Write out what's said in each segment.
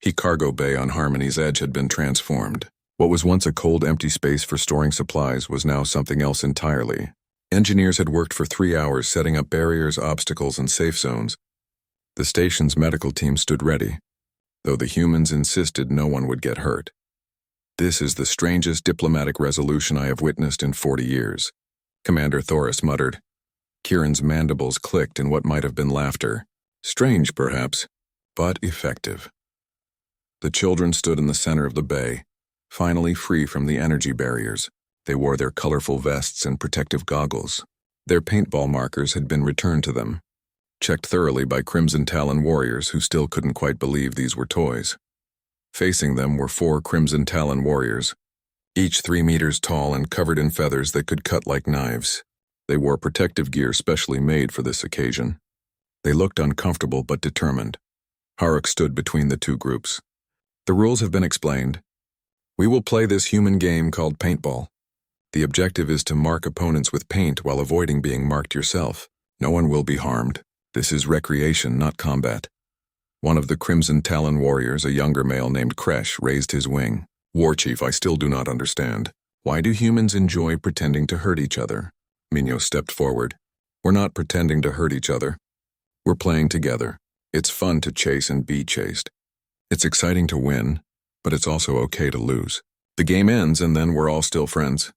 The cargo bay on Harmony's edge had been transformed. What was once a cold, empty space for storing supplies was now something else entirely. Engineers had worked for 3 hours setting up barriers, obstacles, and safe zones. The station's medical team stood ready, though the humans insisted no one would get hurt. "This is the strangest diplomatic resolution I have witnessed in 40 years, Commander Thoris muttered. Kieran's mandibles clicked in what might have been laughter. Strange, perhaps, but effective. The children stood in the center of the bay, finally free from the energy barriers. They wore their colorful vests and protective goggles. Their paintball markers had been returned to them, checked thoroughly by Crimson Talon warriors who still couldn't quite believe these were toys. Facing them were 4 Crimson Talon warriors, each 3 meters tall and covered in feathers that could cut like knives. They wore protective gear specially made for this occasion. They looked uncomfortable but determined. Haruk stood between the two groups. "The rules have been explained. We will play this human game called paintball. The objective is to mark opponents with paint while avoiding being marked yourself. No one will be harmed. This is recreation, not combat." One of the Crimson Talon warriors, a younger male named Kresh, raised his wing. "War Chief, I still do not understand. Why do humans enjoy pretending to hurt each other?" Minho stepped forward. "We're not pretending to hurt each other. We're playing together. It's fun to chase and be chased. It's exciting to win, but it's also okay to lose. The game ends and then we're all still friends.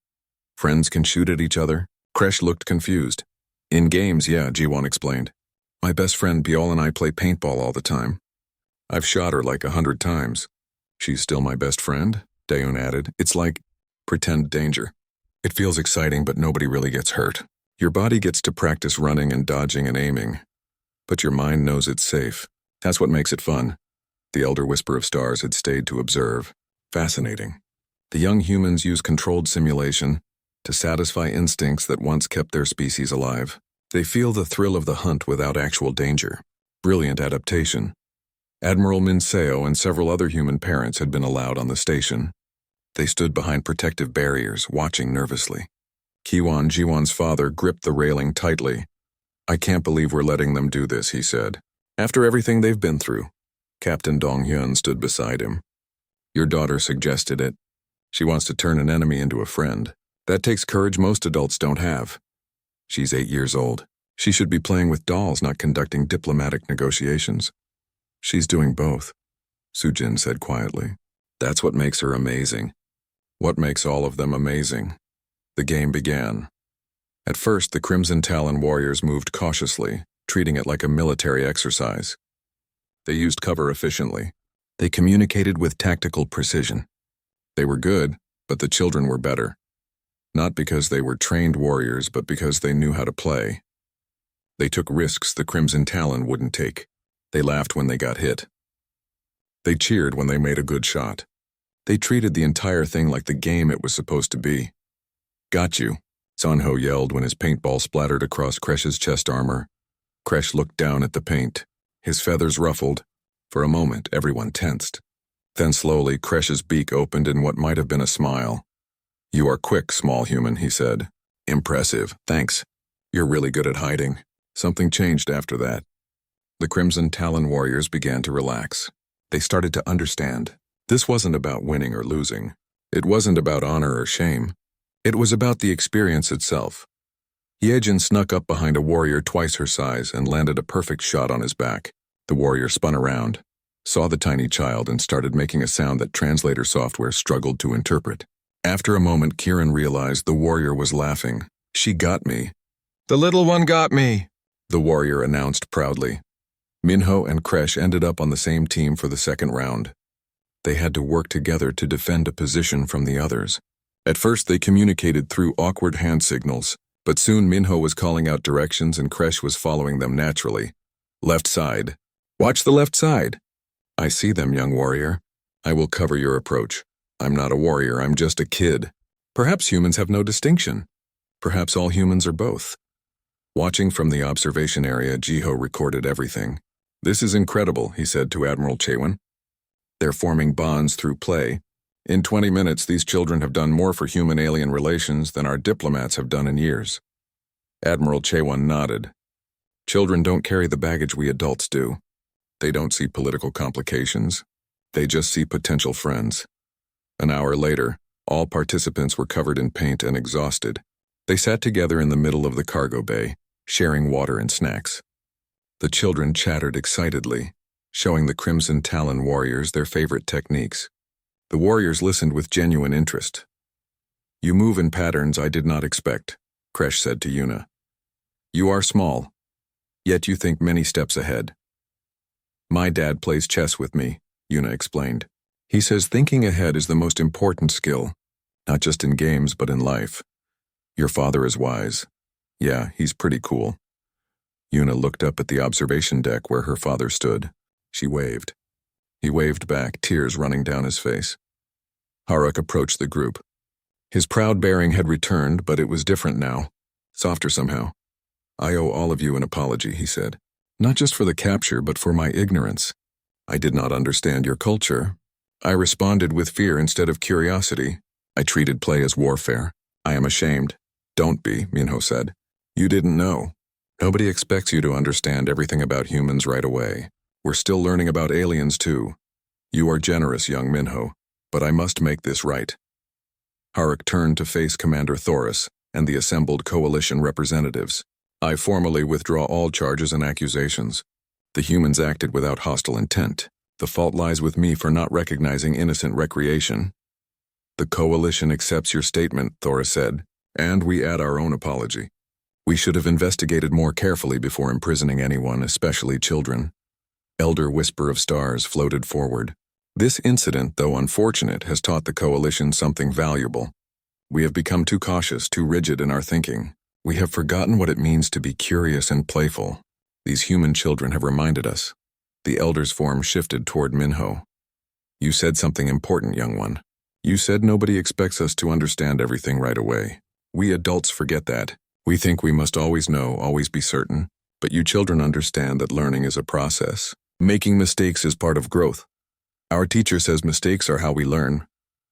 Friends can shoot at each other." Kresh looked confused. "In games, yeah," Jiwon explained. "My best friend Biol and I play paintball all the time. I've shot her like 100 times. She's still my best friend," Daeun added. "It's like pretend danger. It feels exciting, but nobody really gets hurt. Your body gets to practice running and dodging and aiming, but your mind knows it's safe. That's what makes it fun." The elder Whisper of Stars had stayed to observe. Fascinating. The young humans use controlled simulation to satisfy instincts that once kept their species alive. They feel the thrill of the hunt without actual danger. Brilliant adaptation. Admiral Minseo and several other human parents had been allowed on the station. They stood behind protective barriers, watching nervously. Kiwon, Jiwon's father, gripped the railing tightly. "I can't believe we're letting them do this," he said. "After everything they've been through." Captain Donghyun stood beside him. "Your daughter suggested it. She wants to turn an enemy into a friend. That takes courage most adults don't have. She's 8 years old. She should be playing with dolls, not conducting diplomatic negotiations." "She's doing both," Sujin said quietly. "That's what makes her amazing. What makes all of them amazing." The game began. At first, the Crimson Talon warriors moved cautiously, treating it like a military exercise. They used cover efficiently. They communicated with tactical precision. They were good, but the children were better. Not because they were trained warriors, but because they knew how to play. They took risks the Crimson Talon wouldn't take. They laughed when they got hit. They cheered when they made a good shot. They treated the entire thing like the game it was supposed to be. "Got you," Sanho yelled when his paintball splattered across Kresh's chest armor. Kresh looked down at the paint. His feathers ruffled. For a moment, everyone tensed. Then slowly, Kresh's beak opened in what might have been a smile. "You are quick, small human," he said. "Impressive, thanks. You're really good at hiding." Something changed after that. The Crimson Talon warriors began to relax. They started to understand. This wasn't about winning or losing. It wasn't about honor or shame. It was about the experience itself. Yejin snuck up behind a warrior twice her size and landed a perfect shot on his back. The warrior spun around, saw the tiny child, and started making a sound that translator software struggled to interpret. After a moment, Kieran realized the warrior was laughing. "She got me." "The little one got me," the warrior announced proudly. Minho and Kresh ended up on the same team for the second round. They had to work together to defend a position from the others. At first, they communicated through awkward hand signals, but soon Minho was calling out directions and Kresh was following them naturally. "Left side. Watch the left side." "I see them, young warrior. I will cover your approach. I'm not a warrior, I'm just a kid." Perhaps humans have no distinction. Perhaps all humans are both. Watching from the observation area, Jiho recorded everything. "This is incredible," he said to Admiral Chaewon. "They're forming bonds through play. In 20 minutes, these children have done more for human-alien relations than our diplomats have done in years." Admiral Chaewon nodded. "Children don't carry the baggage we adults do. They don't see political complications. They just see potential friends. An hour later, all participants were covered in paint and exhausted. They sat together in the middle of the cargo bay, sharing water and snacks. The children chattered excitedly, showing the Crimson Talon warriors their favorite techniques. The warriors listened with genuine interest. "You move in patterns I did not expect," Kresh said to Yuna. "You are small, yet you think many steps ahead." "My dad plays chess with me," Yuna explained. "He says thinking ahead is the most important skill, not just in games but in life. Your father is wise. Yeah, he's pretty cool." Yuna looked up at the observation deck where her father stood. She waved. He waved back, tears running down his face. Haruk approached the group. His proud bearing had returned, but it was different now, softer somehow. "I owe all of you an apology," he said. "Not just for the capture, but for my ignorance. I did not understand your culture. I responded with fear instead of curiosity. I treated play as warfare. I am ashamed." "Don't be," Minho said. "You didn't know. Nobody expects you to understand everything about humans right away. We're still learning about aliens too. You are generous, young Minho, but I must make this right." Haruk turned to face Commander Thoris and the assembled coalition representatives. "I formally withdraw all charges and accusations. The humans acted without hostile intent. The fault lies with me for not recognizing innocent recreation." "The coalition accepts your statement," Thoris said, "and we add our own apology. We should have investigated more carefully before imprisoning anyone, especially children." Elder Whisper of Stars floated forward. "This incident, though unfortunate, has taught the coalition something valuable. We have become too cautious, too rigid in our thinking. We have forgotten what it means to be curious and playful. These human children have reminded us." The elder's form shifted toward Minho. "You said something important, young one. You said nobody expects us to understand everything right away. We adults forget that. We think we must always know, always be certain. But you children understand that learning is a process. Making mistakes is part of growth. Our teacher says mistakes are how we learn,"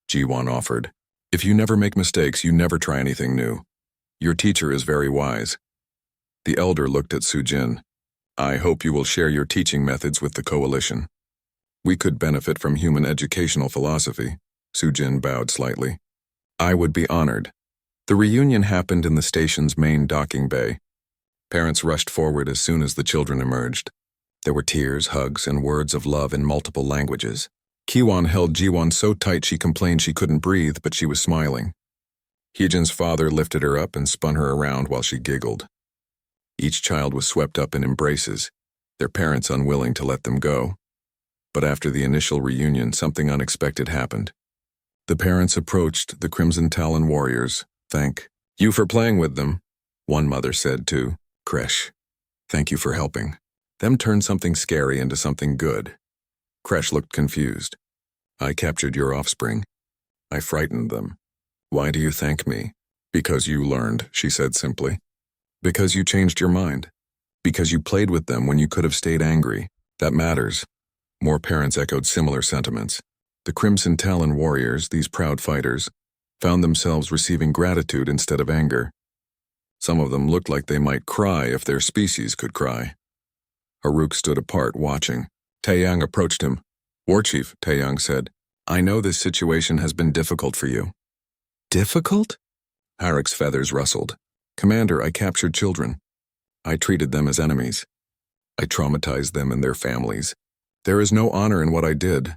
Jiwon offered. "If you never make mistakes, you never try anything new. Your teacher is very wise." The elder looked at Sujin. "I hope you will share your teaching methods with the coalition. We could benefit from human educational philosophy." Sujin bowed slightly. "I would be honored." The reunion happened in the station's main docking bay. Parents rushed forward as soon as the children emerged. There were tears, hugs, and words of love in multiple languages. Kiwon held Jiwon so tight she complained she couldn't breathe, but she was smiling. Hyejin's father lifted her up and spun her around while she giggled. Each child was swept up in embraces, their parents unwilling to let them go. But after the initial reunion, something unexpected happened. The parents approached the Crimson Talon warriors. "Thank you for playing with them," one mother said to Kresh. "Thank you for helping them turn something scary into something good." Kresh looked confused. "I captured your offspring. I frightened them. Why do you thank me?" "Because you learned," she said simply. "Because you changed your mind. Because you played with them when you could have stayed angry. That matters." More parents echoed similar sentiments. The Crimson Talon warriors, these proud fighters, found themselves receiving gratitude instead of anger. Some of them looked like they might cry if their species could cry. Haruk stood apart, watching. Taeyang approached him. "War Chief," Taeyang said, "I know this situation has been difficult for you." "Difficult?" Haruk's feathers rustled. "Commander, I captured children. I treated them as enemies. I traumatized them and their families. There is no honor in what I did."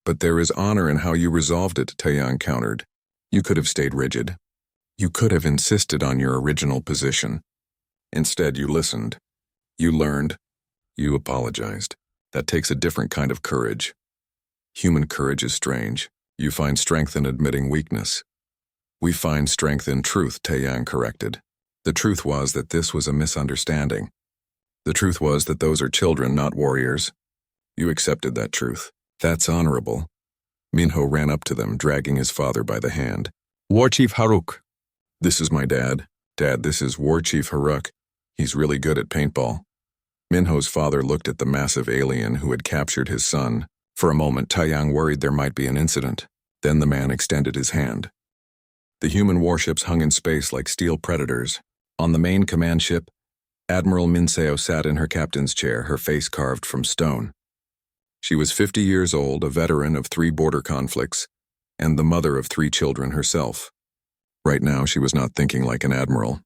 "But there is honor in how you resolved it," Taeyang countered. "You could have stayed rigid. You could have insisted on your original position. Instead, you listened. You learned. You apologized. That takes a different kind of courage. Human courage is strange. You find strength in admitting weakness." "We find strength in truth," Taeyang corrected. "The truth was that this was a misunderstanding. The truth was that those are children, not warriors. You accepted that truth. That's honorable." Minho ran up to them, dragging his father by the hand. "War Chief Haruk." "This is my dad. Dad, this is War Chief Haruk. He's really good at paintball." Minho's father looked at the massive alien who had captured his son. For a moment, Taeyang worried there might be an incident. Then the man extended his hand. The human warships hung in space like steel predators. On the main command ship, Admiral Minseo sat in her captain's chair, her face carved from stone. She was 50 years old, a veteran of 3 border conflicts, and the mother of 3 children herself. Right now, she was not thinking like an admiral.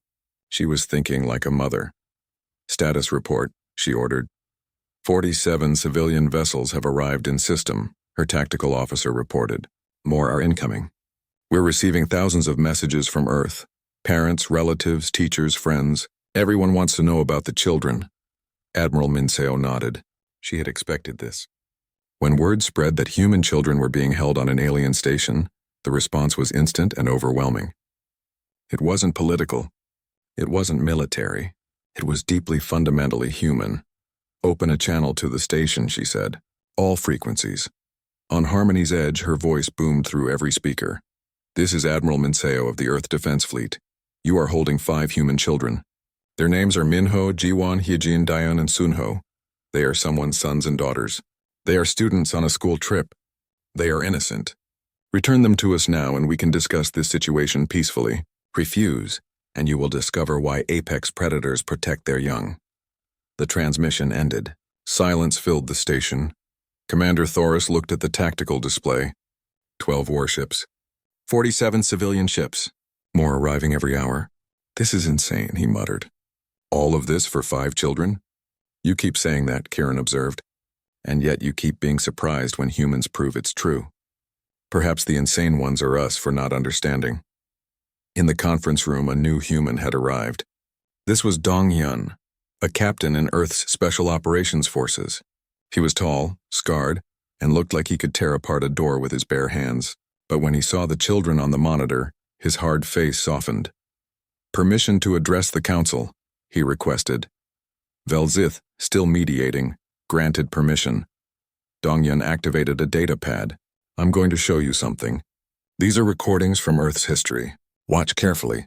She was thinking like a mother. "Status report," she ordered. 47 civilian vessels have arrived in system, her tactical officer reported. More are incoming. "We're receiving thousands of messages from Earth. Parents, relatives, teachers, friends. Everyone wants to know about the children." Admiral Minseo nodded. She had expected this. When word spread that human children were being held on an alien station, the response was instant and overwhelming. It wasn't political. It wasn't military. It was deeply fundamentally human. "Open a channel to the station," she said. "All frequencies." On Harmony's edge, her voice boomed through every speaker. "This is Admiral Minseo of the Earth Defense Fleet. You are holding 5 human children. Their names are Minho, Jiwon, Hyejin, Daeun, and Sunho. They are someone's sons and daughters. They are students on a school trip. They are innocent. Return them to us now and we can discuss this situation peacefully. Refuse, and you will discover why apex predators protect their young." The transmission ended. Silence filled the station. Commander Thoris looked at the tactical display. 12 warships. 47 civilian ships. More arriving every hour. "This is insane," he muttered. "All of this for 5 children?" "You keep saying that," Kieran observed. "And yet you keep being surprised when humans prove it's true. Perhaps the insane ones are us for not understanding." In the conference room, a new human had arrived. This was Dong Yun, a captain in Earth's Special Operations Forces. He was tall, scarred, and looked like he could tear apart a door with his bare hands. But when he saw the children on the monitor, his hard face softened. "Permission to address the council," he requested. Velzith, still mediating, granted permission. Dong Yun activated a data pad. "I'm going to show you something. These are recordings from Earth's history. Watch carefully."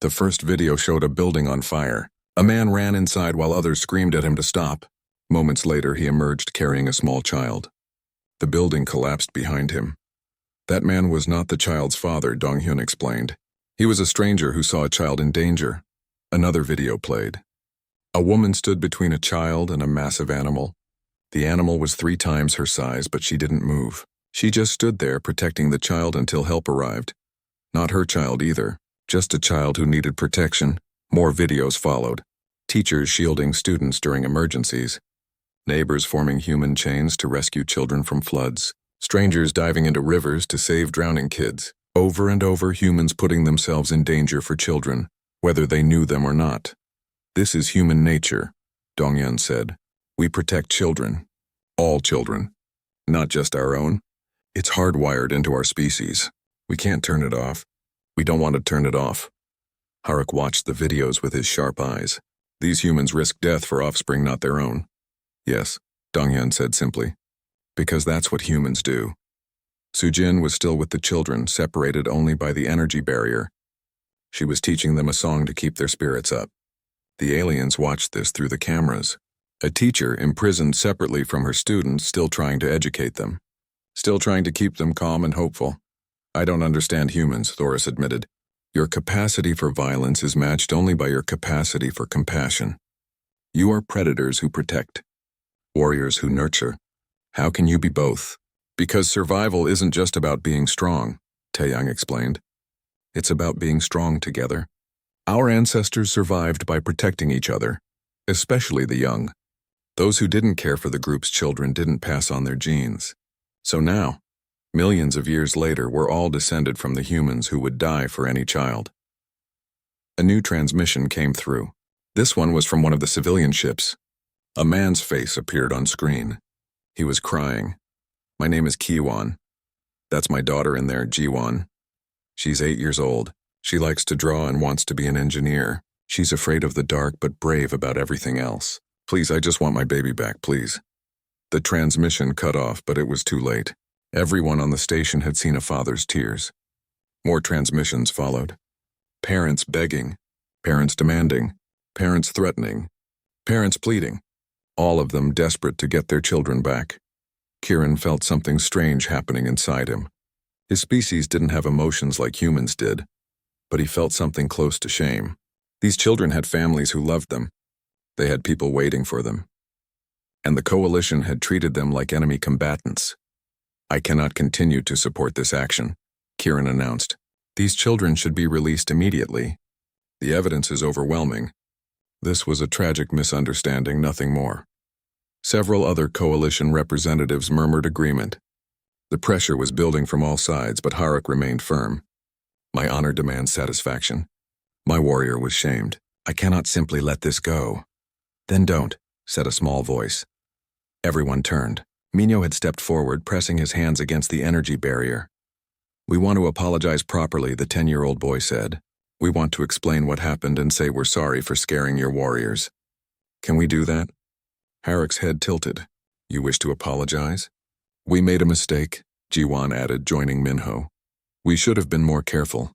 The first video showed a building on fire. A man ran inside while others screamed at him to stop. Moments later, he emerged carrying a small child. The building collapsed behind him. That man was not the child's father, Dong Hyun explained. He was a stranger who saw a child in danger. Another video played. A woman stood between a child and a massive animal. The animal was 3 times her size, but she didn't move. She just stood there protecting the child until help arrived. Not her child either, just a child who needed protection. More videos followed. Teachers shielding students during emergencies. Neighbors forming human chains to rescue children from floods. Strangers diving into rivers to save drowning kids. Over and over, humans putting themselves in danger for children, whether they knew them or not. "This is human nature," Dong Yun said. "We protect children. All children. Not just our own. It's hardwired into our species. We can't turn it off. We don't want to turn it off." Harak watched the videos with his sharp eyes. "These humans risk death for offspring not their own." "Yes," Dong Yun said simply. "Because that's what humans do." Sujin was still with the children, separated only by the energy barrier. She was teaching them a song to keep their spirits up. The aliens watched this through the cameras. A teacher imprisoned separately from her students, still trying to educate them. Still trying to keep them calm and hopeful. "I don't understand humans," Thoris admitted. "Your capacity for violence is matched only by your capacity for compassion. You are predators who protect. Warriors who nurture. How can you be both?" "Because survival isn't just about being strong," Taeyang explained. "It's about being strong together. Our ancestors survived by protecting each other, especially the young. Those who didn't care for the group's children didn't pass on their genes. So now, millions of years later, we're all descended from the humans who would die for any child." A new transmission came through. This one was from one of the civilian ships. A man's face appeared on screen. He was crying. "My name is Kiwon. That's my daughter in there, Jiwon. She's 8 years old. She likes to draw and wants to be an engineer. She's afraid of the dark but brave about everything else. Please, I just want my baby back, please." The transmission cut off, but it was too late. Everyone on the station had seen a father's tears. More transmissions followed. Parents begging, parents demanding, parents threatening, parents pleading, all of them desperate to get their children back. Kieran felt something strange happening inside him. His species didn't have emotions like humans did, but he felt something close to shame. These children had families who loved them. They had people waiting for them. and the coalition had treated them like enemy combatants. I cannot continue to support this action, Kieran announced. These children should be released immediately. The evidence is overwhelming. This was a tragic misunderstanding, nothing more. Several other coalition representatives murmured agreement. The pressure was building from all sides, but Harak remained firm. My honor demands satisfaction. My warrior was shamed. I cannot simply let this go. Then don't, said a small voice. Everyone turned. Mino had stepped forward, pressing his hands against the energy barrier. We want to apologize properly, the 10-year-old boy said. We want to explain what happened and say we're sorry for scaring your warriors. Can we do that? Harak's head tilted. You wish to apologize? We made a mistake, Jiwan added, joining Minho. We should have been more careful.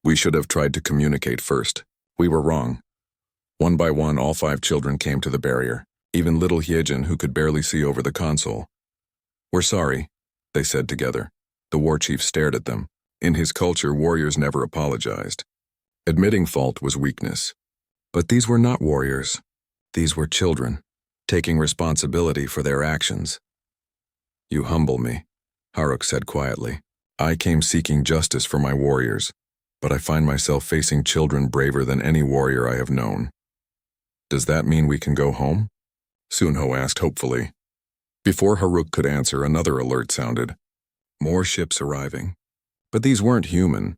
We should have tried to communicate first. We were wrong. One by one, all 5 children came to the barrier, even little Hyejin, who could barely see over the console. We're sorry, they said together. The war chief stared at them. In his culture, warriors never apologized. Admitting fault was weakness. But these were not warriors. These were children, taking responsibility for their actions. You humble me, Harak said quietly. I came seeking justice for my warriors, but I find myself facing children braver than any warrior I have known. Does that mean we can go home? Sunho asked hopefully. Before Haruk could answer, another alert sounded. More ships arriving. But these weren't human.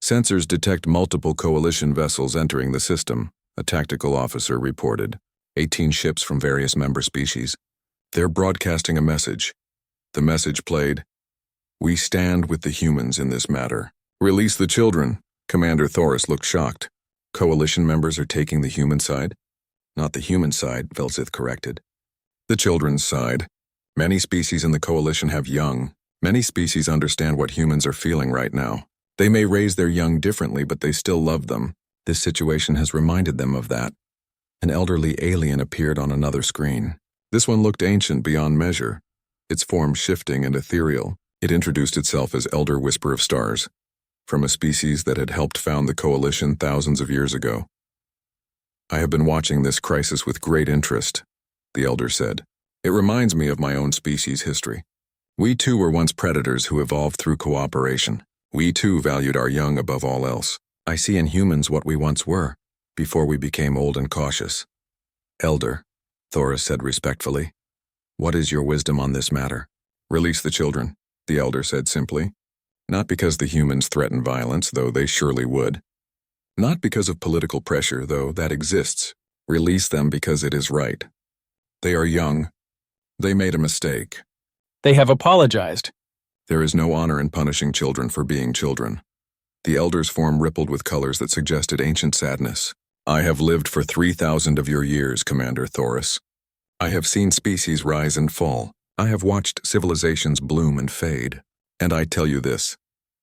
Sensors detect multiple coalition vessels entering the system, a tactical officer reported. 18 ships from various member species. They're broadcasting a message. The message played, We stand with the humans in this matter. Release the children. Commander Thoris looked shocked. Coalition members are taking the human side? Not the human side, Velzith corrected. The children's side. Many species in the coalition have young. Many species understand what humans are feeling right now. They may raise their young differently, but they still love them. This situation has reminded them of that. An elderly alien appeared on another screen. This one looked ancient beyond measure, its form shifting and ethereal. It introduced itself as Elder Whisper of Stars, from a species that had helped found the coalition thousands of years ago. I have been watching this crisis with great interest, the elder said. It reminds me of my own species' history. We too were once predators who evolved through cooperation. We too valued our young above all else. I see in humans what we once were, before we became old and cautious. Elder, Thoris said respectfully, what is your wisdom on this matter? Release the children, the elder said simply. Not because the humans threaten violence, though they surely would. Not because of political pressure, though that exists. Release them because it is right. They are young. They made a mistake. They have apologized. There is no honor in punishing children for being children. The elder's form rippled with colors that suggested ancient sadness. I have lived for 3,000 of your years, Commander Thoris. I have seen species rise and fall. I have watched civilizations bloom and fade. And I tell you this,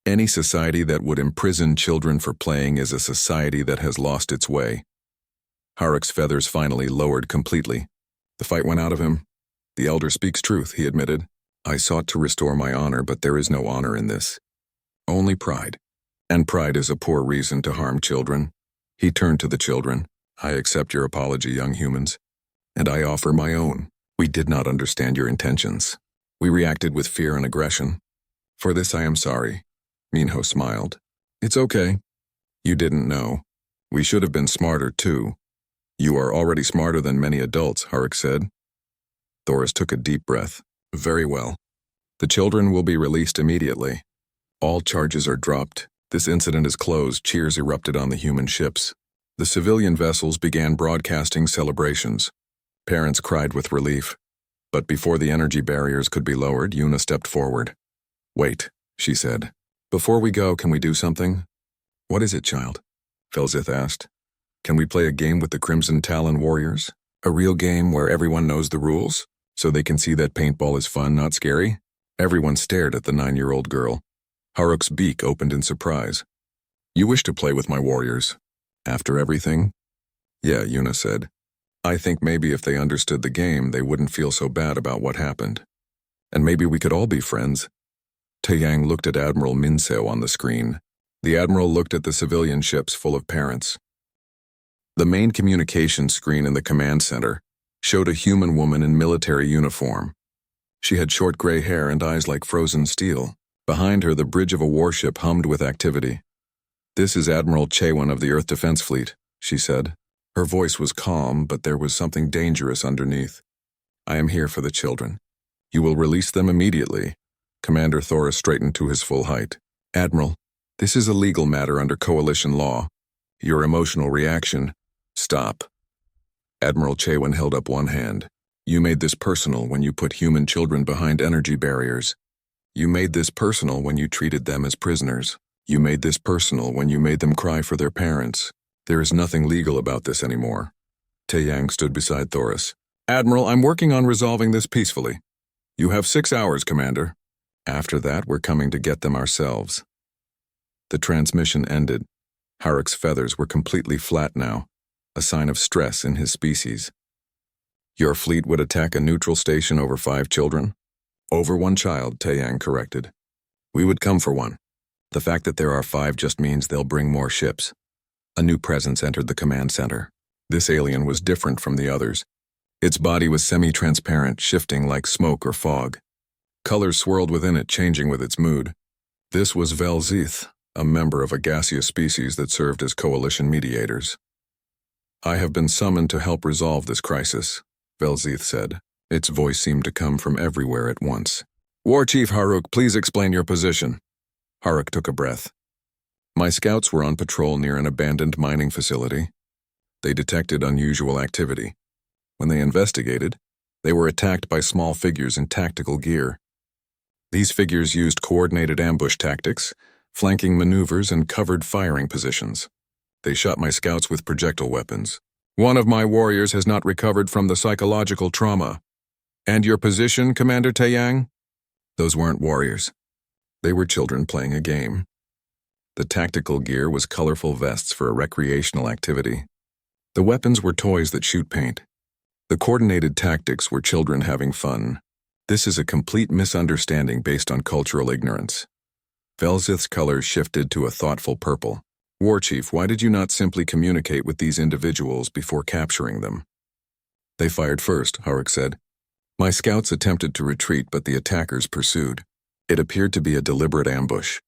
any society that would imprison children for playing is a society that has lost its way. Harak's feathers finally lowered completely. The fight went out of him. The elder speaks truth, he admitted. I sought to restore my honor, but there is no honor in this. Only pride. And pride is a poor reason to harm children. He turned to the children. I accept your apology, young humans. And I offer my own. We did not understand your intentions. We reacted with fear and aggression. For this I am sorry. Minho smiled. It's okay. You didn't know. We should have been smarter too. You are already smarter than many adults, Harak said. Thoris took a deep breath. Very well. The children will be released immediately. All charges are dropped. This incident is closed. Cheers erupted on the human ships. The civilian vessels began broadcasting celebrations. Parents cried with relief. But before the energy barriers could be lowered, Yuna stepped forward. Wait, she said. Before we go, can we do something? What is it, child? Felzith asked. Can we play a game with the Crimson Talon warriors? A real game where everyone knows the rules, so they can see that paintball is fun, not scary? Everyone stared at the 9-year-old girl. Haruk's beak opened in surprise. You wish to play with my warriors? After everything? Yeah, Yuna said. I think maybe if they understood the game, they wouldn't feel so bad about what happened. And maybe we could all be friends. Taeyang looked at Admiral Minseo on the screen. The Admiral looked at the civilian ships full of parents. The main communications screen in the command center. showed a human woman in military uniform. She had short gray hair and eyes like frozen steel. Behind her, the bridge of a warship hummed with activity. "This is Admiral Chewan of the Earth Defense Fleet," she said. Her voice was calm, but there was something dangerous underneath. "I am here for the children. You will release them immediately." Commander Thoris straightened to his full height. "Admiral, this is a legal matter under coalition law. Your emotional reaction—" "Stop." Admiral Chewan held up one hand. "You made this personal when you put human children behind energy barriers. You made this personal when you treated them as prisoners. You made this personal when you made them cry for their parents. There is nothing legal about this anymore." Taeyang stood beside Thoris. "Admiral, I'm working on resolving this peacefully. You have 6 hours, Commander. After that, we're coming to get them ourselves." The transmission ended. Harrick's feathers were completely flat now, a sign of stress in his species. "Your fleet would attack a neutral station over 5 children?" "Over 1 child," Taeyang corrected. "We would come for 1. The fact that there are 5 just means they'll bring more ships." A new presence entered the command center. This alien was different from the others. Its body was semi-transparent, shifting like smoke or fog. Colors swirled within it, changing with its mood. This was Velzith, a member of a gaseous species that served as coalition mediators. "I have been summoned to help resolve this crisis," Velzith said. Its voice seemed to come from everywhere at once. "War Chief Haruk, please explain your position." Haruk took a breath. "My scouts were on patrol near an abandoned mining facility. They detected unusual activity. When they investigated, they were attacked by small figures in tactical gear. These figures used coordinated ambush tactics, flanking maneuvers, and covered firing positions. They shot my scouts with projectile weapons. One of my warriors has not recovered from the psychological trauma." "And your position, Commander Taeyang?" "Those weren't warriors. They were children playing a game." The tactical gear was colorful vests for a recreational activity. The weapons were toys that shoot paint. The coordinated tactics were children having fun. This is a complete misunderstanding based on cultural ignorance. Velzith's colors shifted to a thoughtful purple. "War Chief, why did you not simply communicate with these individuals before capturing them?" "They fired first," Haruk said. "My scouts attempted to retreat, but the attackers pursued. It appeared to be a deliberate ambush."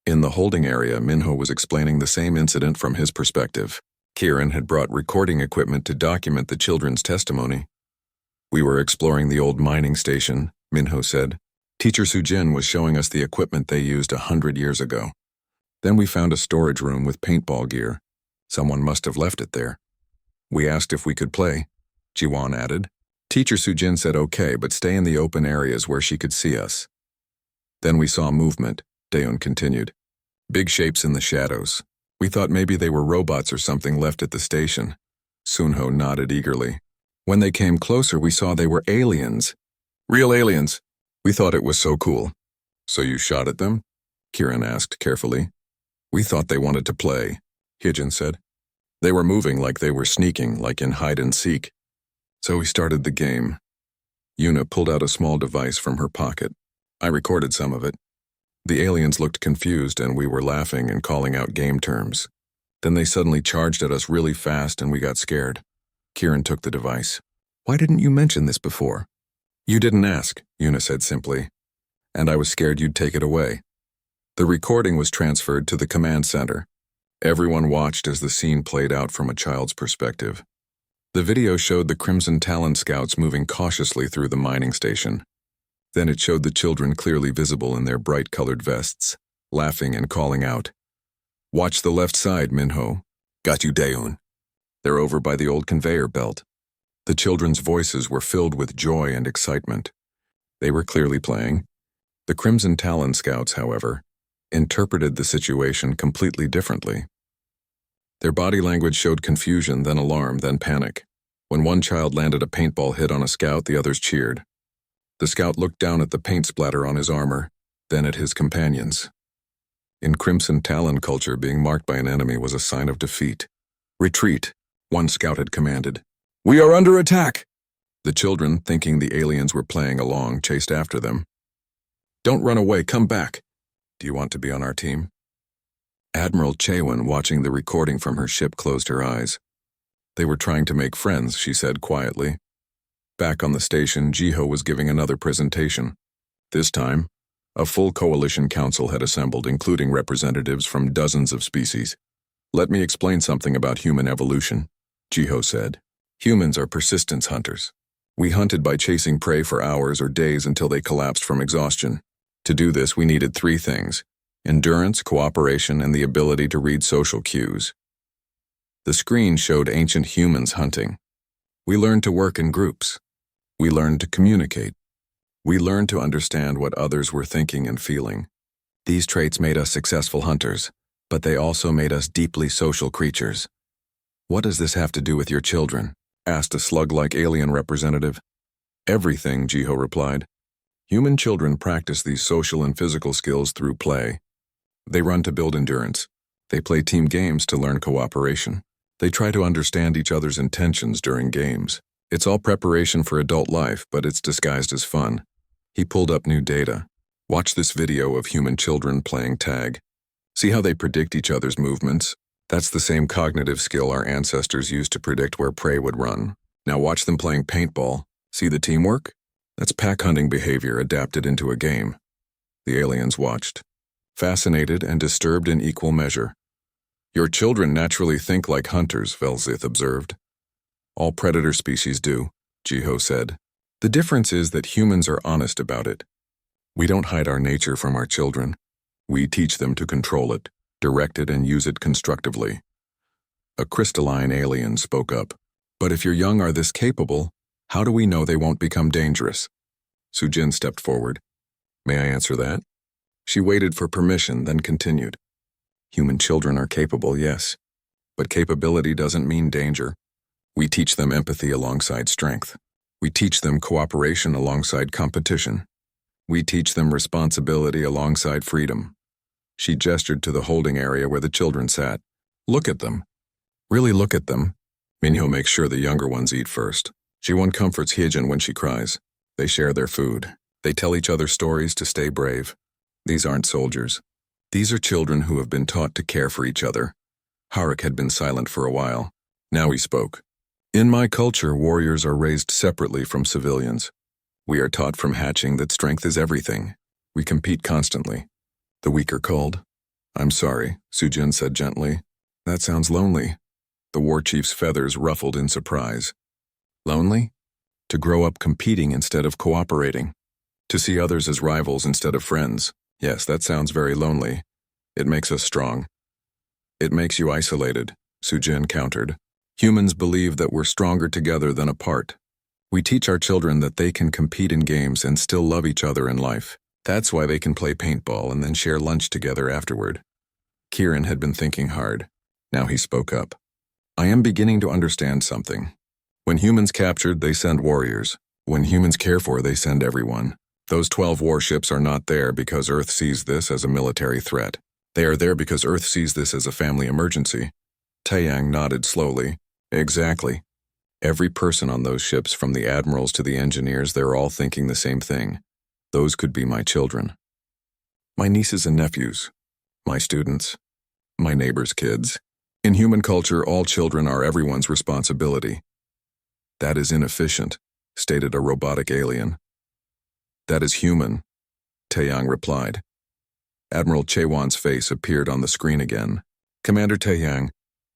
In the holding area, Minho was explaining the same incident from his perspective. Kieran had brought recording equipment to document the children's testimony. "We were exploring the old mining station," Minho said. "Teacher Sujin was showing us the equipment they used 100 years ago. Then we found a storage room with paintball gear. Someone must have left it there. We asked if we could play," Jiwon added. Teacher Sujin said okay, but stay in the open areas where she could see us. "Then we saw movement," Daeun continued. "Big shapes in the shadows. We thought maybe they were robots or something left at the station." Sunho nodded eagerly. "When they came closer, we saw they were aliens. Real aliens. We thought it was so cool." "So you shot at them?" Kieran asked carefully. "We thought they wanted to play," Hyejin said. "They were moving like they were sneaking, like in hide and seek. So we started the game." Yuna pulled out a small device from her pocket. "I recorded some of it. The aliens looked confused and we were laughing and calling out game terms. Then they suddenly charged at us really fast and we got scared." Kieran took the device. "Why didn't you mention this before?" "You didn't ask," Yuna said simply. "And I was scared you'd take it away." The recording was transferred to the command center. Everyone watched as the scene played out from a child's perspective. The video showed the Crimson Talon scouts moving cautiously through the mining station. Then it showed the children clearly visible in their bright-colored vests, laughing and calling out. "Watch the left side, Minho." "Got you, Daeun." "They're over by the old conveyor belt." The children's voices were filled with joy and excitement. They were clearly playing. The Crimson Talon scouts, however, interpreted the situation completely differently. Their body language showed confusion, then alarm, then panic. When one child landed a paintball hit on a scout, the others cheered. The scout looked down at the paint splatter on his armor, then at his companions. In Crimson Talon culture, being marked by an enemy was a sign of defeat. "Retreat," one scout had commanded. "We are under attack!" The children, thinking the aliens were playing along, chased after them. "Don't run away, come back. Do you want to be on our team?" Admiral Chewan, watching the recording from her ship, closed her eyes. "They were trying to make friends," she said quietly. Back on the station, Jiho was giving another presentation. This time, a full coalition council had assembled, including representatives from dozens of species. "Let me explain something about human evolution," Jiho said. "Humans are persistence hunters. We hunted by chasing prey for hours or days until they collapsed from exhaustion. To do this, we needed three things: endurance, cooperation, and the ability to read social cues." The screen showed ancient humans hunting. "We learned to work in groups. We learned to communicate. We learned to understand what others were thinking and feeling. These traits made us successful hunters, but they also made us deeply social creatures." "What does this have to do with your children?" asked a slug-like alien representative. "Everything," Jiho replied. "Human children practice these social and physical skills through play. They run to build endurance. They play team games to learn cooperation. They try to understand each other's intentions during games. It's all preparation for adult life, but it's disguised as fun." He pulled up new data. "Watch this video of human children playing tag. See how they predict each other's movements? That's the same cognitive skill our ancestors used to predict where prey would run. Now watch them playing paintball. See the teamwork? That's pack hunting behavior adapted into a game." The aliens watched, fascinated and disturbed in equal measure. "Your children naturally think like hunters," Velzith observed. "All predator species do," Jiho said. "The difference is that humans are honest about it. We don't hide our nature from our children. We teach them to control it, direct it, and use it constructively." A crystalline alien spoke up. "But if your young are this capable, how do we know they won't become dangerous?" Sujin stepped forward. "May I answer that?" She waited for permission, then continued. "Human children are capable, yes. But capability doesn't mean danger. We teach them empathy alongside strength. We teach them cooperation alongside competition. We teach them responsibility alongside freedom." She gestured to the holding area where the children sat. "Look at them. Really look at them." Minho makes sure the younger ones eat first. Jiwon comforts Hyejin when she cries. They share their food. They tell each other stories to stay brave. These aren't soldiers. These are children who have been taught to care for each other. Harik had been silent for a while. Now he spoke. "In my culture, warriors are raised separately from civilians. We are taught from hatching that strength is everything. We compete constantly. The weak are called." "I'm sorry," Sujin said gently. "That sounds lonely." The war chief's feathers ruffled in surprise. "Lonely? To grow up competing instead of cooperating. To see others as rivals instead of friends. Yes, that sounds very lonely. It makes us strong." "It makes you isolated," Sujin countered. "Humans believe that we're stronger together than apart. We teach our children that they can compete in games and still love each other in life. That's why they can play paintball and then share lunch together afterward." Kieran had been thinking hard. Now he spoke up. "I am beginning to understand something. When humans captured, they send warriors. When humans care for, they send everyone. Those 12 warships are not there because Earth sees this as a military threat. They are there because Earth sees this as a family emergency." Taeyang nodded slowly. "Exactly. Every person on those ships, from the admirals to the engineers, they're all thinking the same thing. Those could be my children. My nieces and nephews. My students. My neighbors' kids. In human culture, all children are everyone's responsibility." "That is inefficient," stated a robotic alien. "That is human," Taeyang replied. Admiral Chaewon's face appeared on the screen again. "Commander Taeyang,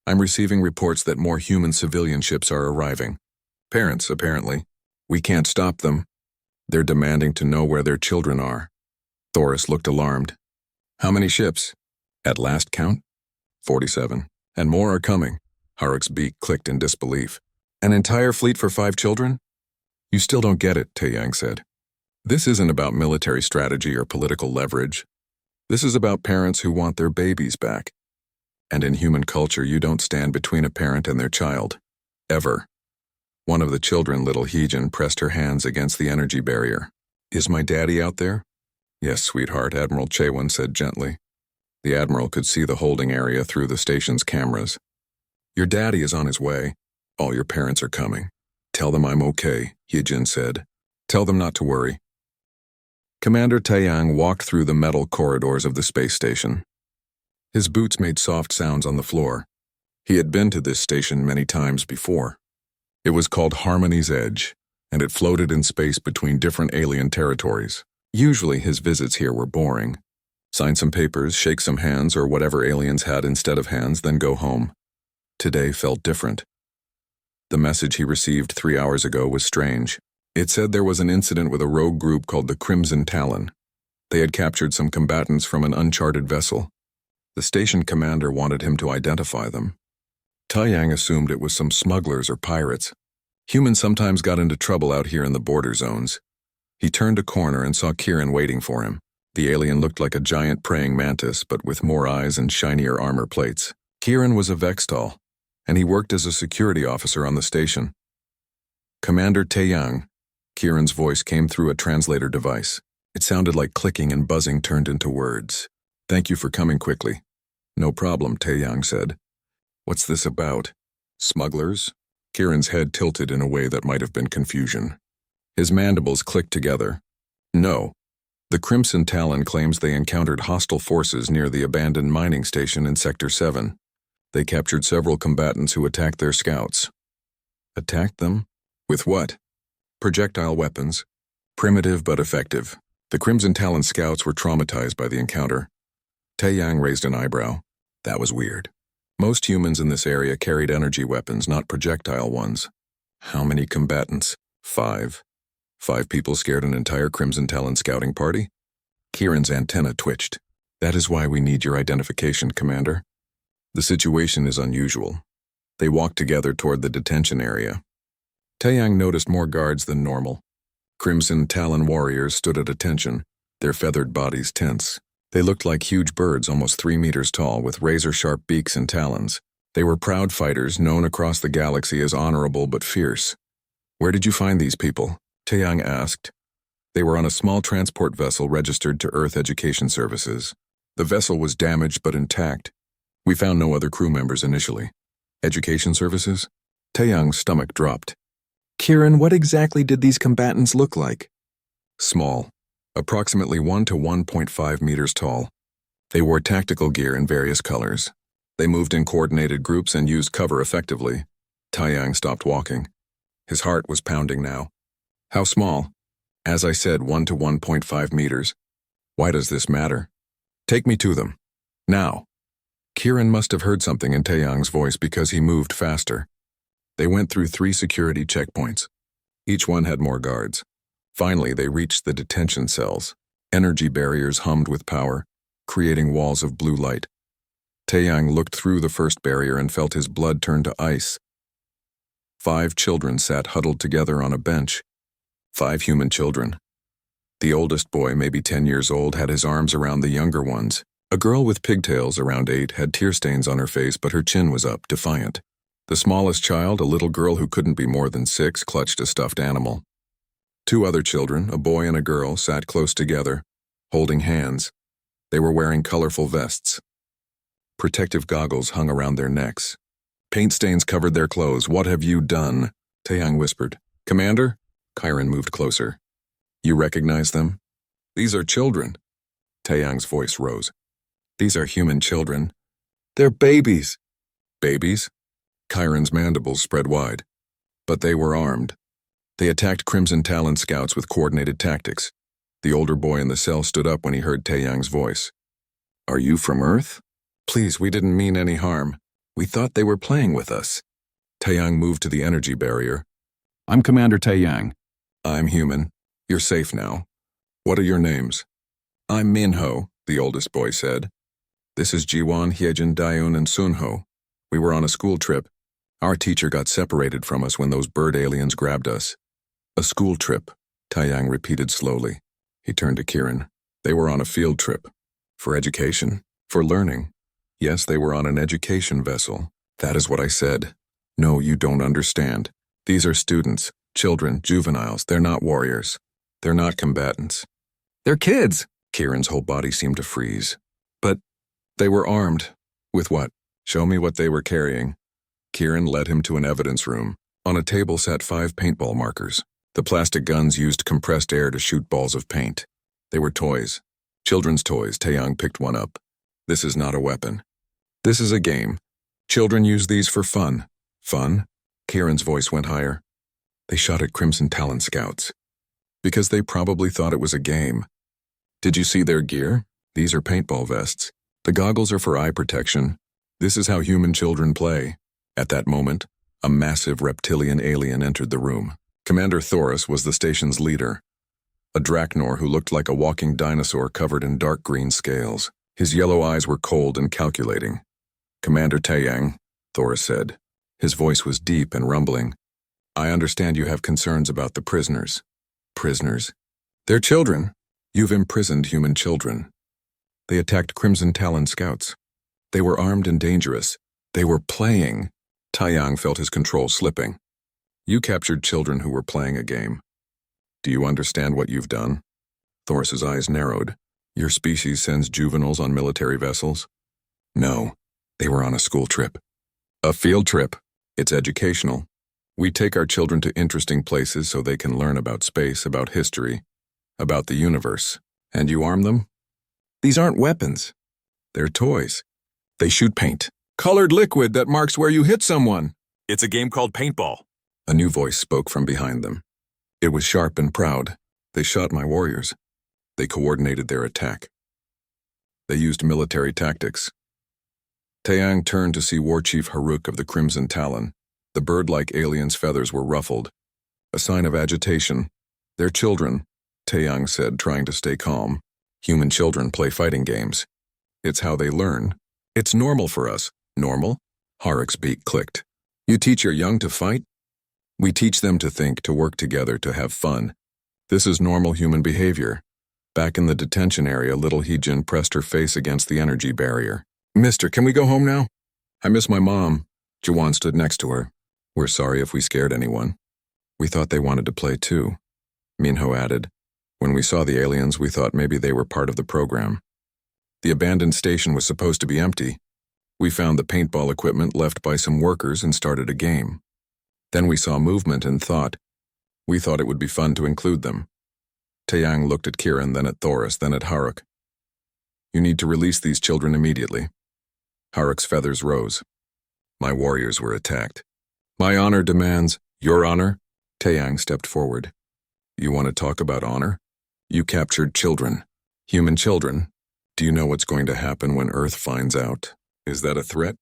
I'm receiving reports that more human civilian ships are arriving. Parents, apparently. We can't stop them. They're demanding to know where their children are." Thoris looked alarmed. "How many ships?" "At last count? 47. And more are coming." Harik's beak clicked in disbelief. "An entire fleet for 5 children?" "You still don't get it," Taeyang said. "This isn't about military strategy or political leverage. This is about parents who want their babies back. And in human culture, you don't stand between a parent and their child. Ever." One of the children, little Hyejin, pressed her hands against the energy barrier. "Is my daddy out there?" "Yes, sweetheart," Admiral Chaewon said gently. The Admiral could see the holding area through the station's cameras. "Your daddy is on his way. All your parents are coming. Tell them I'm okay," Hyejin said. "Tell them not to worry." Commander Taeyang walked through the metal corridors of the space station. His boots made soft sounds on the floor. He had been to this station many times before. It was called Harmony's Edge, and it floated in space between different alien territories. Usually his visits here were boring. Sign some papers, shake some hands, or whatever aliens had instead of hands, then go home. Today felt different. The message he received 3 hours ago was strange. It said there was an incident with a rogue group called the Crimson Talon. They had captured some combatants from an uncharted vessel. The station commander wanted him to identify them. Taiyang assumed it was some smugglers or pirates. Humans sometimes got into trouble out here in the border zones. He turned a corner and saw Kieran waiting for him. The alien looked like a giant praying mantis, but with more eyes and shinier armor plates. Kieran was a Vextol, and he worked as a security officer on the station. Commander Taeyang. Kieran's voice came through a translator device. It sounded like clicking and buzzing turned into words. Thank you for coming quickly. No problem, Taeyang said. What's this about? Smugglers? Kieran's head tilted in a way that might have been confusion. His mandibles clicked together. No. The Crimson Talon claims they encountered hostile forces near the abandoned mining station in Sector 7. They captured several combatants who attacked their scouts. Attacked them? With what? Projectile weapons. Primitive but effective. The Crimson Talon scouts were traumatized by the encounter. Taeyang raised an eyebrow. That was weird. Most humans in this area carried energy weapons, not projectile ones. How many combatants? 5. 5 people scared an entire Crimson Talon scouting party? Kieran's antenna twitched. That is why we need your identification, Commander. The situation is unusual. They walked together toward the detention area. Taeyang noticed more guards than normal. Crimson Talon warriors stood at attention, their feathered bodies tense. They looked like huge birds almost 3 meters tall with razor-sharp beaks and talons. They were proud fighters known across the galaxy as honorable but fierce. Where did you find these people? Taeyang asked. They were on a small transport vessel registered to Earth Education Services. The vessel was damaged but intact. We found no other crew members initially. Education Services? Taeyang's stomach dropped. Kieran, what exactly did these combatants look like? Small. Approximately 1 to 1.5 meters tall. They wore tactical gear in various colors. They moved in coordinated groups and used cover effectively. Taeyang stopped walking. His heart was pounding now. How small? As I said, 1 to 1.5 meters. Why does this matter? Take me to them. Now. Kieran must have heard something in Taeyang's voice because he moved faster. They went through 3 security checkpoints. Each one had more guards. Finally, they reached the detention cells. Energy barriers hummed with power, creating walls of blue light. Taeyang looked through the first barrier and felt his blood turn to ice. 5 children sat huddled together on a bench. 5 human children. The oldest boy, maybe 10 years old, had his arms around the younger ones. A girl with pigtails, around 8, had tear stains on her face, but her chin was up, defiant. The smallest child, a little girl who couldn't be more than 6, clutched a stuffed animal. 2 other children, a boy and a girl, sat close together, holding hands. They were wearing colorful vests. Protective goggles hung around their necks. Paint stains covered their clothes. What have you done? Taeyang whispered. Commander? Kieran moved closer. You recognize them? These are children. Taeyang's voice rose. These are human children. They're babies. Babies? Kieran's mandibles spread wide. But they were armed. They attacked Crimson Talon scouts with coordinated tactics. The older boy in the cell stood up when he heard Taeyang's voice. Are you from Earth? Please, we didn't mean any harm. We thought they were playing with us. Taeyang moved to the energy barrier. I'm Commander Taeyang. I'm human. You're safe now. What are your names? I'm Minho, the oldest boy said. This is Jiwon, Hyejin, Dayun, and Sunho. We were on a school trip. Our teacher got separated from us when those bird aliens grabbed us. A school trip, Taeyang repeated slowly. He turned to Kieran. They were on a field trip. For education. For learning. Yes, they were on an education vessel. That is what I said. No, you don't understand. These are students, children, juveniles. They're not warriors. They're not combatants. They're kids. Kieran's whole body seemed to freeze. But they were armed. With what? Show me what they were carrying. Kieran led him to an evidence room. On a table sat 5 paintball markers. The plastic guns used compressed air to shoot balls of paint. They were toys. Children's toys. Taeyang picked one up. This is not a weapon. This is a game. Children use these for fun. Fun? Kieran's voice went higher. They shot at Crimson Talon scouts. Because they probably thought it was a game. Did you see their gear? These are paintball vests. The goggles are for eye protection. This is how human children play. At that moment, a massive reptilian alien entered the room. Commander Thoris was the station's leader. A Drachnor who looked like a walking dinosaur covered in dark green scales. His yellow eyes were cold and calculating. "Commander Taeyang," Thoris said. His voice was deep and rumbling. "I understand you have concerns about the prisoners." "Prisoners? They're children. You've imprisoned human children. They attacked Crimson Talon scouts. They were armed and dangerous. They were playing." Taeyang felt his control slipping. "You captured children who were playing a game. Do you understand what you've done?" Thoris's eyes narrowed. "Your species sends juveniles on military vessels?" "No, they were on a school trip." "A field trip. It's educational. We take our children to interesting places so they can learn about space, about history, about the universe. And you arm them? These aren't weapons. They're toys. They shoot paint. Colored liquid that marks where you hit someone." It's a game called paintball. A new voice spoke from behind them. It was sharp and proud. "They shot my warriors. They coordinated their attack. They used military tactics." Taeyang turned to see War Chief Haruk of the Crimson Talon. The bird-like alien's feathers were ruffled. A sign of agitation. "They're children," Taeyang said, trying to stay calm. "Human children play fighting games. It's how they learn. It's normal for us." "Normal?" Haruk's beak clicked. "You teach your young to fight?" "We teach them to think, to work together, to have fun. This is normal human behavior." Back in the detention area, little Heejin pressed her face against the energy barrier. "Mister, can we go home now? I miss my mom." Jawan stood next to her. "We're sorry if we scared anyone. We thought they wanted to play too," Minho added. "When we saw the aliens, we thought maybe they were part of the program. The abandoned station was supposed to be empty. We found the paintball equipment left by some workers and started a game. Then we saw movement and thought. We thought it would be fun to include them." Taeyang looked at Kieran, then at Thoris, then at Haruk. "You need to release these children immediately." Haruk's feathers rose. "My warriors were attacked. My honor demands—" "Your honor?" Taeyang stepped forward. "You want to talk about honor? You captured children. Human children. Do you know what's going to happen when Earth finds out?" "Is that a threat?"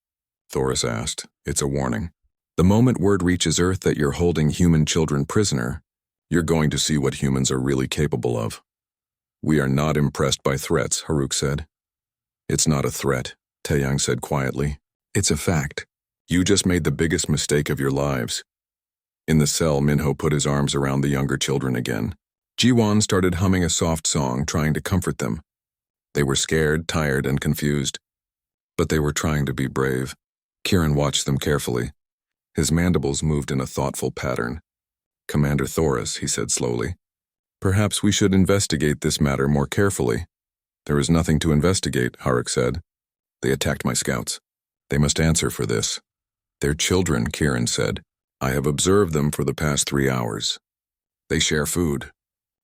Thoris asked. "It's a warning. The moment word reaches Earth that you're holding human children prisoner, you're going to see what humans are really capable of." "We are not impressed by threats," Haruk said. "It's not a threat," Taeyang said quietly. "It's a fact. You just made the biggest mistake of your lives." In the cell, Minho put his arms around the younger children again. Jiwon started humming a soft song, trying to comfort them. They were scared, tired, and confused. But they were trying to be brave. Kieran watched them carefully. His mandibles moved in a thoughtful pattern. "Commander Thoris," he said slowly, "perhaps we should investigate this matter more carefully." "There is nothing to investigate," Haruk said. "They attacked my scouts. They must answer for this." "They're children," Kieran said. "I have observed them for the past 3 hours. They share food.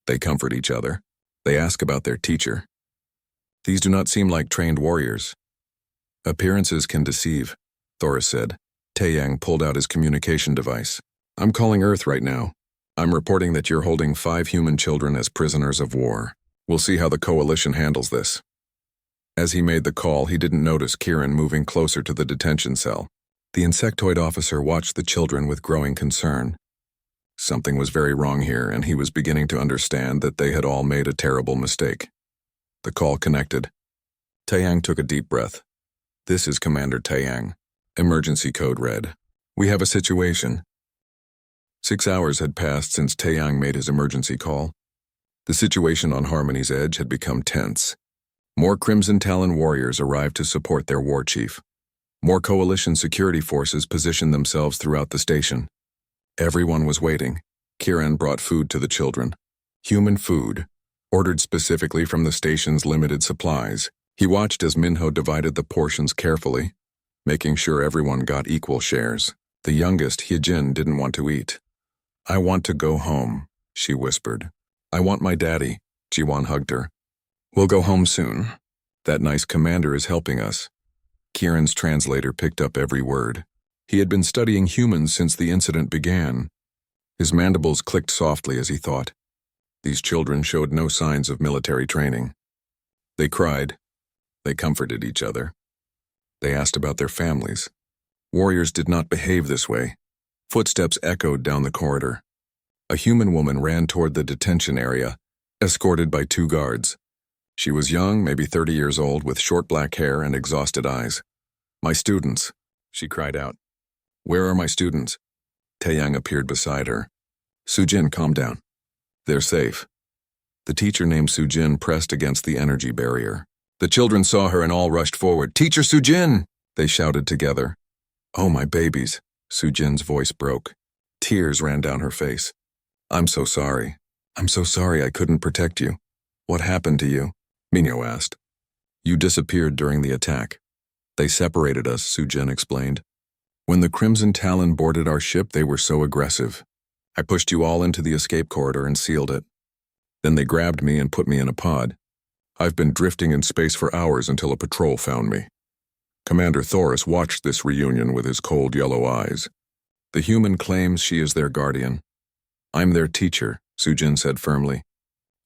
They comfort each other. They ask about their teacher. These do not seem like trained warriors." "Appearances can deceive," Thoris said. Taeyang pulled out his communication device. "I'm calling Earth right now. I'm reporting that you're holding 5 human children as prisoners of war. We'll see how the coalition handles this." As he made the call, he didn't notice Kieran moving closer to the detention cell. The insectoid officer watched the children with growing concern. Something was very wrong here, and he was beginning to understand that they had all made a terrible mistake. The call connected. Taeyang took a deep breath. "This is Commander Taeyang." Emergency code read. "We have a situation." 6 hours had passed since Taeyang made his emergency call. The situation on Harmony's Edge had become tense. More Crimson Talon warriors arrived to support their war chief. More coalition security forces positioned themselves throughout the station. Everyone was waiting. Kieran brought food to the children. Human food, ordered specifically from the station's limited supplies. He watched as Minho divided the portions carefully, making sure everyone got equal shares. The youngest, Hyejin, didn't want to eat. "I want to go home," she whispered. "I want my daddy." Jiwon hugged her. "We'll go home soon. That nice commander is helping us." Kieran's translator picked up every word. He had been studying humans since the incident began. His mandibles clicked softly as he thought. These children showed no signs of military training. They cried. They comforted each other. They asked about their families. Warriors did not behave this way. Footsteps echoed down the corridor. A human woman ran toward the detention area, escorted by 2 guards. She was young, maybe 30 years old, with short black hair and exhausted eyes. "My students," she cried out. "Where are my students?" Taeyang appeared beside her. "Sujin, calm down. They're safe." The teacher named Sujin pressed against the energy barrier. The children saw her and all rushed forward. "Teacher Sujin!" they shouted together. "Oh, my babies," Sujin's voice broke. Tears ran down her face. "I'm so sorry. I'm so sorry I couldn't protect you. What happened to you?" Minyo asked. "You disappeared during the attack. They separated us," Sujin explained. "When the Crimson Talon boarded our ship, they were so aggressive. I pushed you all into the escape corridor and sealed it. Then they grabbed me and put me in a pod. I've been drifting in space for hours until a patrol found me." Commander Thoris watched this reunion with his cold yellow eyes. "The human claims she is their guardian. I'm their teacher," Sujin said firmly.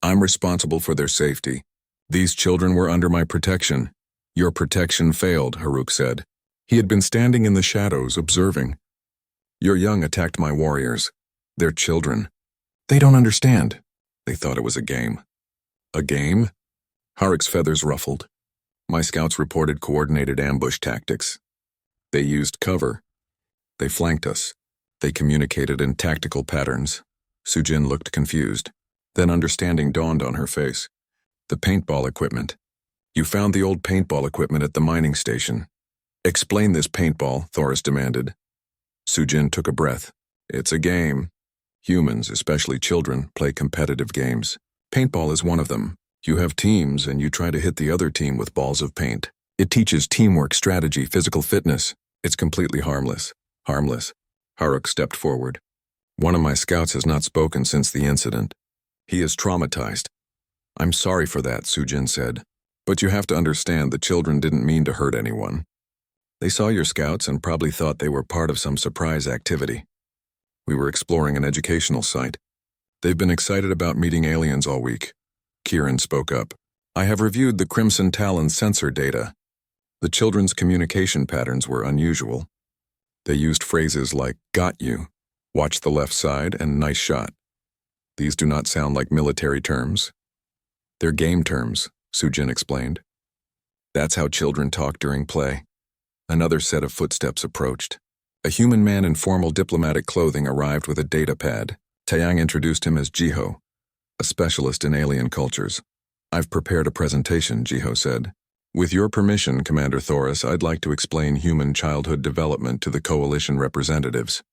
"I'm responsible for their safety. These children were under my protection." "Your protection failed," Haruk said. He had been standing in the shadows, observing. "Your young attacked my warriors. They're children. They don't understand." They thought it was a game. "A game?" Haruk's feathers ruffled. "My scouts reported coordinated ambush tactics. They used cover. They flanked us. They communicated in tactical patterns." Sujin looked confused. Then understanding dawned on her face. "The paintball equipment. You found the old paintball equipment at the mining station." "Explain this paintball," Thoris demanded. Sujin took a breath. "It's a game. Humans, especially children, play competitive games. Paintball is one of them. You have teams and you try to hit the other team with balls of paint. It teaches teamwork, strategy, physical fitness. It's completely harmless." "Harmless." Haruk stepped forward. "One of my scouts has not spoken since the incident. He is traumatized." "I'm sorry for that," Sujin said. "But you have to understand the children didn't mean to hurt anyone. They saw your scouts and probably thought they were part of some surprise activity. We were exploring an educational site. They've been excited about meeting aliens all week." Kieran spoke up. "I have reviewed the Crimson Talon sensor data. The children's communication patterns were unusual. They used phrases like, 'got you,' 'watch the left side,' and 'nice shot.' These do not sound like military terms. They're game terms," Sujin explained. "That's how children talk during play." Another set of footsteps approached. A human man in formal diplomatic clothing arrived with a data pad. Taeyang introduced him as Jiho, a specialist in alien cultures. "I've prepared a presentation," Jiho said. "With your permission, Commander Thoris, I'd like to explain human childhood development to the Coalition representatives."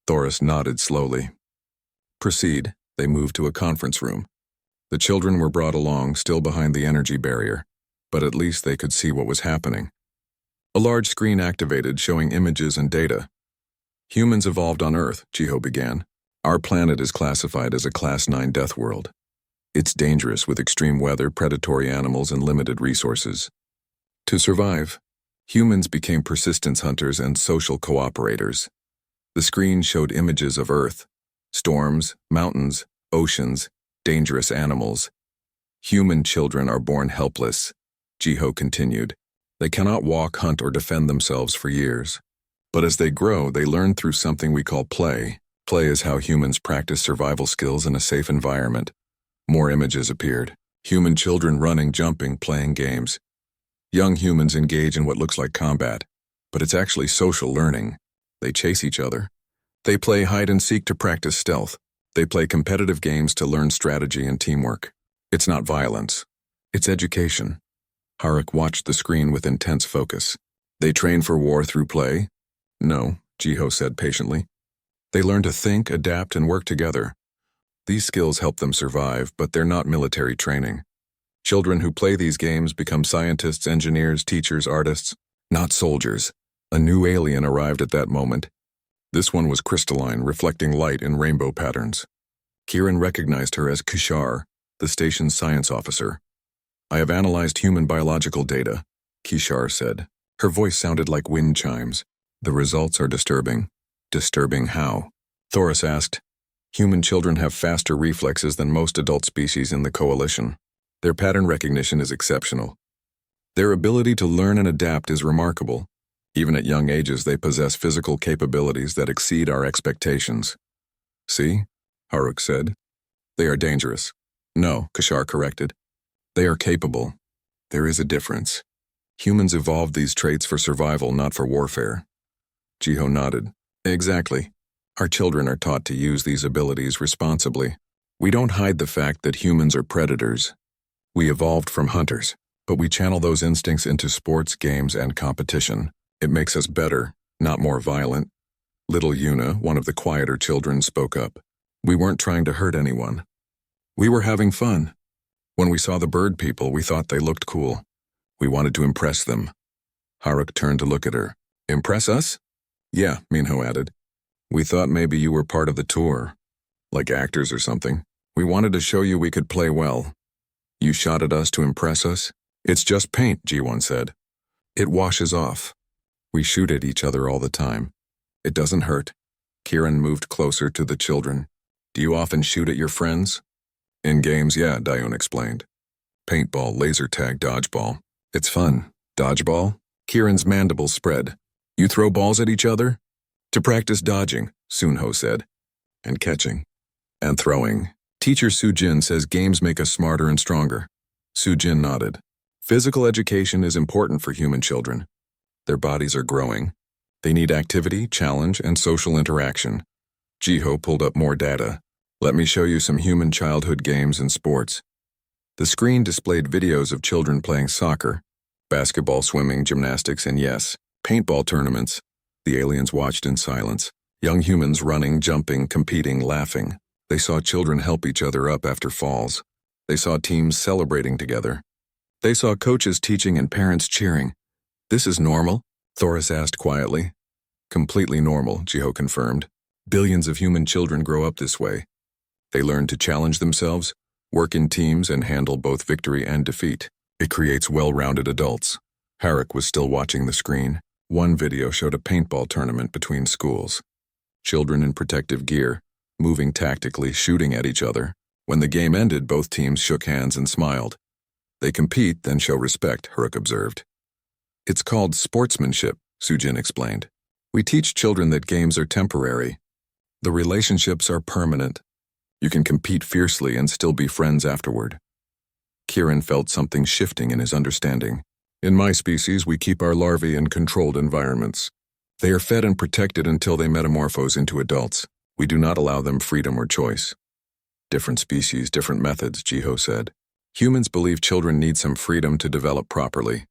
Thoris nodded slowly. "Proceed." They moved to a conference room. The children were brought along, still behind the energy barrier, but at least they could see what was happening. A large screen activated, showing images and data. "Humans evolved on Earth," Jiho began. "Our planet is classified as a Class 9 death world. It's dangerous with extreme weather, predatory animals, and limited resources. To survive, humans became persistence hunters and social cooperators. The screen showed images of Earth, storms, mountains, oceans, dangerous animals. Human children are born helpless," Jiho continued. "They cannot walk, hunt, or defend themselves for years. But as they grow, they learn through something we call play. Play is how humans practice survival skills in a safe environment." More images appeared. Human children running, jumping, playing games. Young humans engage in what looks like combat, but it's actually social learning. They chase each other. They play hide and seek to practice stealth. They play competitive games to learn strategy and teamwork. It's not violence. It's education. Haruk watched the screen with intense focus. "They train for war through play?" "No," Jiho said patiently. "They learn to think, adapt, and work together. These skills help them survive, but they're not military training. Children who play these games become scientists, engineers, teachers, artists, not soldiers." A new alien arrived at that moment. This one was crystalline, reflecting light in rainbow patterns. Kieran recognized her as Kishar, the station's science officer. "I have analyzed human biological data," Kishar said. Her voice sounded like wind chimes. "The results are disturbing." "Disturbing how?" Thoris asked. Human children have faster reflexes than most adult species in the coalition. Their pattern recognition is exceptional. Their ability to learn and adapt is remarkable. Even at young ages, they possess physical capabilities that exceed our expectations. See? Haruk said. They are dangerous. No, Kashar corrected. They are capable. There is a difference. Humans evolved these traits for survival, not for warfare. Jiho nodded. Exactly. Our children are taught to use these abilities responsibly. We don't hide the fact that humans are predators. We evolved from hunters, but we channel those instincts into sports, games, and competition. It makes us better, not more violent. Little Yuna, one of the quieter children, spoke up. We weren't trying to hurt anyone. We were having fun. When we saw the bird people, we thought they looked cool. We wanted to impress them. Haruk turned to look at her. Impress us? Yeah, Minho added. We thought maybe you were part of the tour. Like actors or something. We wanted to show you we could play well. You shot at us to impress us? It's just paint, Jiwon said. It washes off. We shoot at each other all the time. It doesn't hurt. Kieran moved closer to the children. Do you often shoot at your friends? In games, yeah, Dione explained. Paintball, laser tag, dodgeball. It's fun. Dodgeball? Kieran's mandibles spread. You throw balls at each other? To practice dodging, Sunho said. And catching. And throwing. Teacher Sujin says games make us smarter and stronger. Sujin nodded. Physical education is important for human children. Their bodies are growing. They need activity, challenge, and social interaction. Jiho pulled up more data. Let me show you some human childhood games and sports. The screen displayed videos of children playing soccer, basketball, swimming, gymnastics, and yes, paintball tournaments. The aliens watched in silence. Young humans running, jumping, competing, laughing. They saw children help each other up after falls. They saw teams celebrating together. They saw coaches teaching and parents cheering. This is normal? Thoris asked quietly. Completely normal, Jiho confirmed. Billions of human children grow up this way. They learn to challenge themselves, work in teams, and handle both victory and defeat. It creates well-rounded adults. Haruk was still watching the screen. One video showed a paintball tournament between schools. Children in protective gear, moving tactically, shooting at each other. When the game ended, both teams shook hands and smiled. They compete, then show respect, Haruk observed. It's called sportsmanship, Sujin explained. We teach children that games are temporary. The relationships are permanent. You can compete fiercely and still be friends afterward. Kieran felt something shifting in his understanding. In my species, we keep our larvae in controlled environments. They are fed and protected until they metamorphose into adults. We do not allow them freedom or choice. Different species, different methods, Jiho said. Humans believe children need some freedom to develop properly.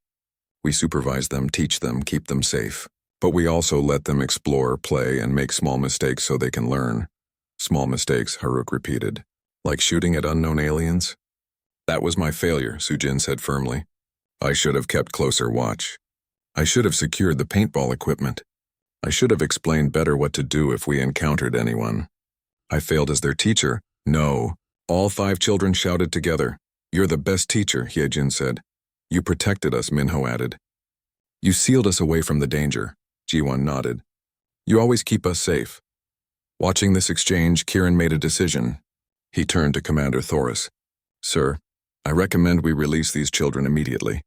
We supervise them, teach them, keep them safe. But we also let them explore, play, and make small mistakes so they can learn. Small mistakes, Haruk repeated. Like shooting at unknown aliens? That was my failure, Sujin said firmly. I should have kept closer watch. I should have secured the paintball equipment. I should have explained better what to do if we encountered anyone. I failed as their teacher. No. All 5 children shouted together. You're the best teacher, Hyejin said. You protected us, Minho added. You sealed us away from the danger, Jiwon nodded. You always keep us safe. Watching this exchange, Kieran made a decision. He turned to Commander Thoris. Sir, I recommend we release these children immediately.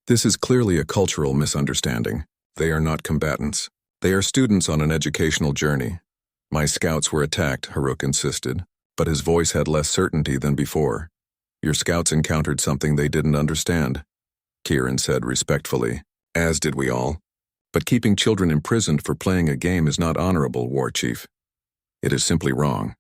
This is clearly a cultural misunderstanding. They are not combatants. They are students on an educational journey. My scouts were attacked, Haruk insisted, but his voice had less certainty than before. Your scouts encountered something they didn't understand, Kieran said respectfully, as did we all. But keeping children imprisoned for playing a game is not honorable, War Chief. It is simply wrong.